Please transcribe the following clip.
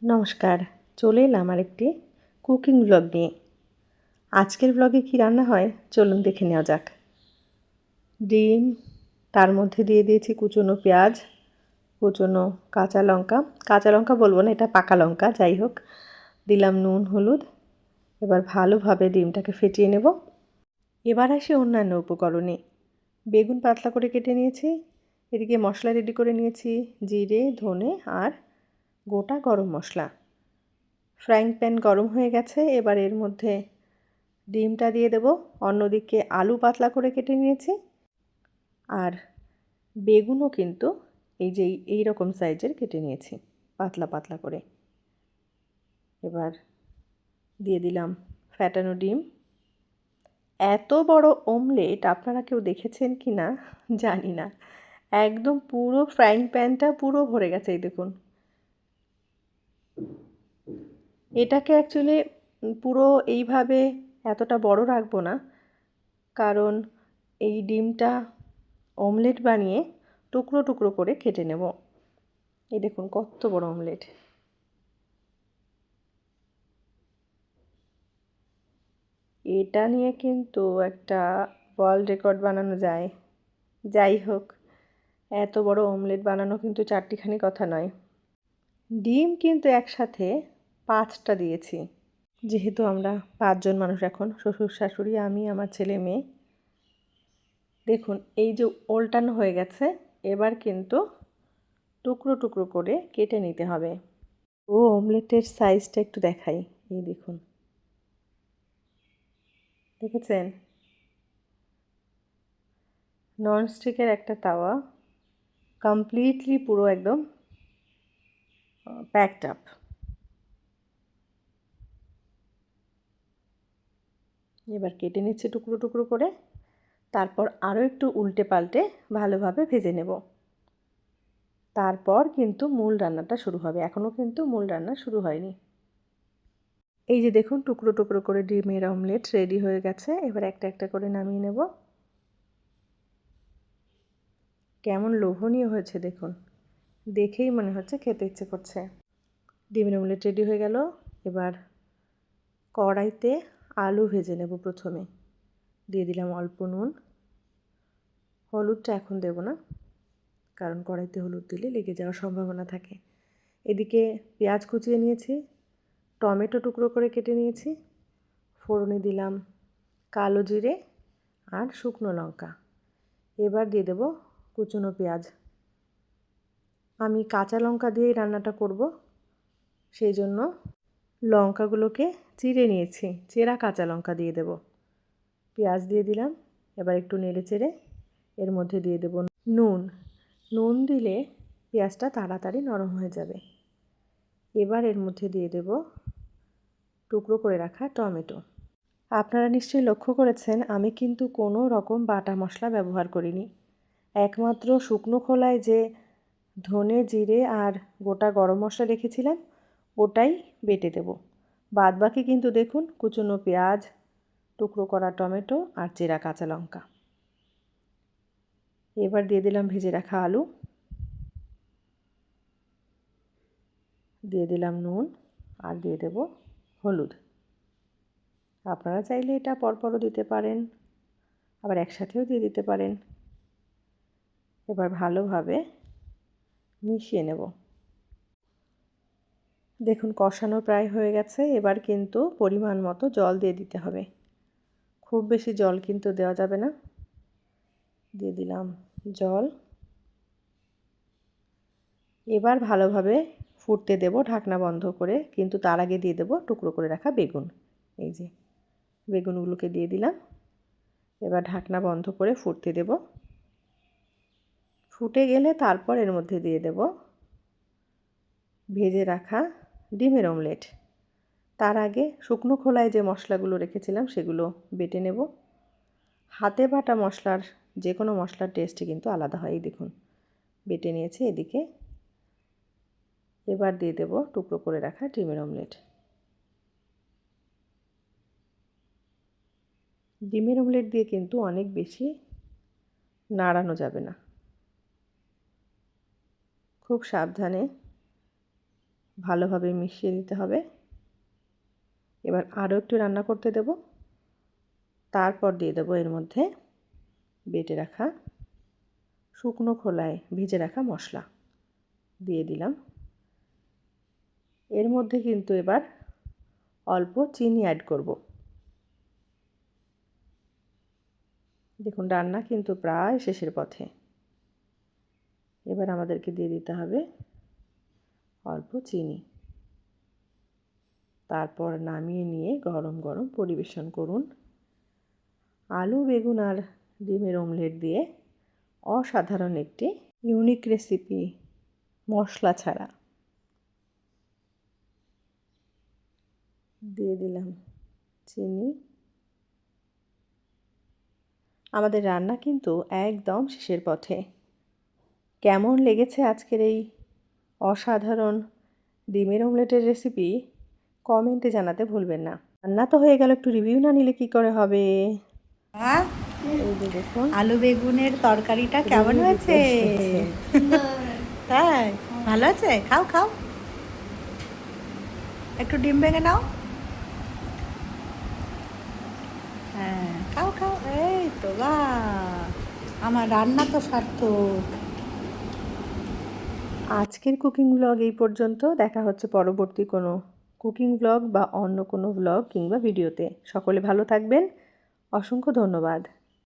নমস্কার, চলে এলাম আরেকটি কুকিং ব্লগ নিয়ে। আজকের ব্লগে কি রান্না হয় চলুন দেখে নেওয়া যাক। ডিম, তার মধ্যে দিয়ে দিয়েছি কুচনো পেঁয়াজ, কুচনো কাঁচা লঙ্কা বলবো না, এটা পাকা লঙ্কা, যাই হোক। দিলাম নুন, হলুদ। এবার ভালোভাবে ডিমটাকে ফেটিয়ে নেব। এবার আসি অন্যান্য উপকরণে। বেগুন পাতলা করে কেটে নিয়েছি। এদিকে মশলা রেডি করে নিয়েছি, জিরে, ধনে আর গোটা গরম মশলা। ফ্রাইং প্যান গরম হয়ে গেছে, এবার এর মধ্যে ডিমটা দিয়ে দেব। অন্যদিকে আলু পাতলা করে কেটে নিয়েছি, আর বেগুনও কিন্তু এই রকম সাইজের কেটে নিয়েছি পাতলা পাতলা করে। এবার দিয়ে দিলাম ফ্যাটানো ডিম। এত বড় অমলেট আপনারা কেউ দেখেছেন কি না জানি না, একদম পুরো ফ্রাইং প্যানটা পুরো ভরে গেছে। এই দেখুন, এটাকে অ্যাকচুয়ালি পুরো এইভাবে এতটা বড় রাখবো না, কারণ এই ডিমটা অমলেট বানিয়ে টুকরো টুকরো করে কেটে নেব। এই দেখুন কত বড় অমলেট। এটা নিয়ে কিন্তু একটা ওয়ার্ল্ড রেকর্ড বানানো যায়। যাই হোক, এত বড় অমলেট বানানো কিন্তু চারটিখানি কথা নয়। ডিম কিন্তু একসাথে 5টা দিয়েছি, যেহেতু আমরা 5জন মানুষ এখন, শ্বশুর শাশুড়ি, আমি, আমার ছেলে মেয়ে। দেখুন এই যে ওল্টানো হয়ে গেছে, এবার কিন্তু টুকরো টুকরো করে কেটে নিতে হবে। অমলেটের সাইজটা একটু দেখাই, এই দেখুন, দেখেছেন? ননস্টিকের একটা তাওয়া, কমপ্লিটলি পুরো একদম প্যাকড আপ। এবার কেটে নিচ্ছে টুকরো টুকরো করে, তারপর আরও একটু উল্টে পাল্টে ভালোভাবে ভেজে নেব। তারপর কিন্তু মূল রান্নাটা শুরু হবে, এখনও কিন্তু মূল রান্না শুরু হয়নি। এই যে দেখুন টুকরো টুকরো করে ডিমের অমলেট রেডি হয়ে গেছে। এবার একটা একটা করে নামিয়ে নেব। কেমন লোভনীয় হয়েছে দেখুন, দেখেই মনে হচ্ছে খেতে ইচ্ছে করছে। ডিমের অমলেট রেডি হয়ে গেল। এবার কড়াইতে আলু ভেজে নেব। প্রথমে দিয়ে দিলাম অল্প নুন। হলুদটা এখন দেব না, কারণ কড়াইতে হলুদ দিলে লেগে যাওয়ার সম্ভাবনা থাকে। এদিকে পেঁয়াজ কুচিয়ে নিয়েছি, টমেটো টুকরো করে কেটে নিয়েছি, ফোড়নে দিলাম কালো জিরে আর শুকনো লঙ্কা। এবার দিয়ে দেব কুচনো পেঁয়াজ। আমি কাঁচা লঙ্কা দিয়েই রান্নাটা করব, সেই জন্য লঙ্কাগুলোকে চিড়ে নিয়েছি, চেরা কাঁচা লঙ্কা দিয়ে দেব। পেঁয়াজ দিয়ে দিলাম। এবার একটু নেড়ে চেড়ে এর মধ্যে দিয়ে দেব নুন। নুন দিলে পেঁয়াজটা তাড়াতাড়ি নরম হয়ে যাবে। এবার এর মধ্যে দিয়ে দেব টুকরো করে রাখা টমেটো। আপনারা নিশ্চয়ই লক্ষ্য করেছেন, আমি কিন্তু কোনো রকম বাটা মশলা ব্যবহার করিনি। একমাত্র শুকনো খোলায় যে ধনে, জিরে আর গোটা গরম মশলা রেখেছিলাম, ওটাই বেটে দেব। বাদবাকি কিন্তু দেখুন কুচনো পেঁয়াজ, টুকরো করা টমেটো আর চেরা কাঁচা লঙ্কা। এবার দিয়ে দিলাম ভেজে রাখা আলু, দিয়ে দিলাম নুন আর দিয়ে দেব হলুদ। আপনারা চাইলে এটা পরপরও দিতে পারেন, আবার একসাথেও দিয়ে দিতে পারেন। এবার ভালোভাবে মিশিয়ে নেব। দেখুন কষানো প্রায় হয়ে গেছে। এবার কিন্তু পরিমাণ মতো জল দিয়ে দিতে হবে, খুব বেশি জল কিন্তু দেওয়া যাবে না। দিয়ে দিলাম জল। এবার ভালোভাবে ফুটতে দেব ঢাকনা বন্ধ করে, কিন্তু তার আগে দিয়ে দেব টুকরো করে রাখা বেগুন। এই যে বেগুনগুলোকে দিয়ে দিলাম। এবার ঢাকনা বন্ধ করে ফুটতে দেব। ফুটে গেলে তারপর এর মধ্যে দিয়ে দেব ভেজে রাখা ডিমের অমলেট। তার আগে শুকনো খোলায় যে মশলাগুলো রেখেছিলাম সেগুলো বেটে নেব। হাতে বাটা মশলার, যে কোনো মশলার টেস্টই কিন্তু আলাদা হয়। এই দেখুন বেটে নিয়েছি এদিকে। এবার দিয়ে দেব টুকরো করে রাখা ডিমের অমলেট। ডিমের অমলেট দিয়ে কিন্তু অনেক বেশি নাড়ানো যাবে না, খুব সাবধানে ভালোভাবে মিশিয়ে দিতে হবে। এবার আরও একটু রান্না করতে দেব। তারপর দিয়ে দেবো এর মধ্যে বেটে রাখা শুকনো খোলায় ভেজে রাখা মশলা দিয়ে দিলাম। এর মধ্যে কিন্তু এবার অল্প চিনি অ্যাড করব। দেখুন রান্না কিন্তু প্রায় শেষের পথে। এবার আমাদেরকে দিয়ে দিতে হবে অল্প চিনি। তারপর নামিয়ে নিয়ে গরম গরম পরিবেশন করুন। আলু বেগুন আর ডিমের অমলেট দিয়ে অসাধারণ একটি ইউনিক রেসিপি, মশলা ছাড়া। দিয়ে দিলাম চিনি। আমাদের রান্না কিন্তু একদম শেষের পথে। কেমন লেগেছে আজকের এই অসাধারণ ডিমের অমলেটের রেসিপি কমেন্টে জানাতে ভুলবেন না। রান্না তো হয়ে গেল, একটু রিভিউ না নিলে কি করে হবে। হ্যাঁ, এই যে দেখুন আলু বেগুনের তরকারিটা কেমন হয়েছে? তাই ভালো আছে? খাও খাও, একটু ডিম ভেঙে নাও। হ্যাঁ খাও খাও, এই তো বাহ, আমার রান্না তো সার্থক। আজকের কুকিং ব্লগ এই পর্যন্ত। দেখা হচ্ছে পরবর্তী কোনো কুকিং ব্লগ বা অন্য কোনো ব্লগ কিংবা ভিডিওতে। সকলে ভালো থাকবেন। অসংখ্য ধন্যবাদ।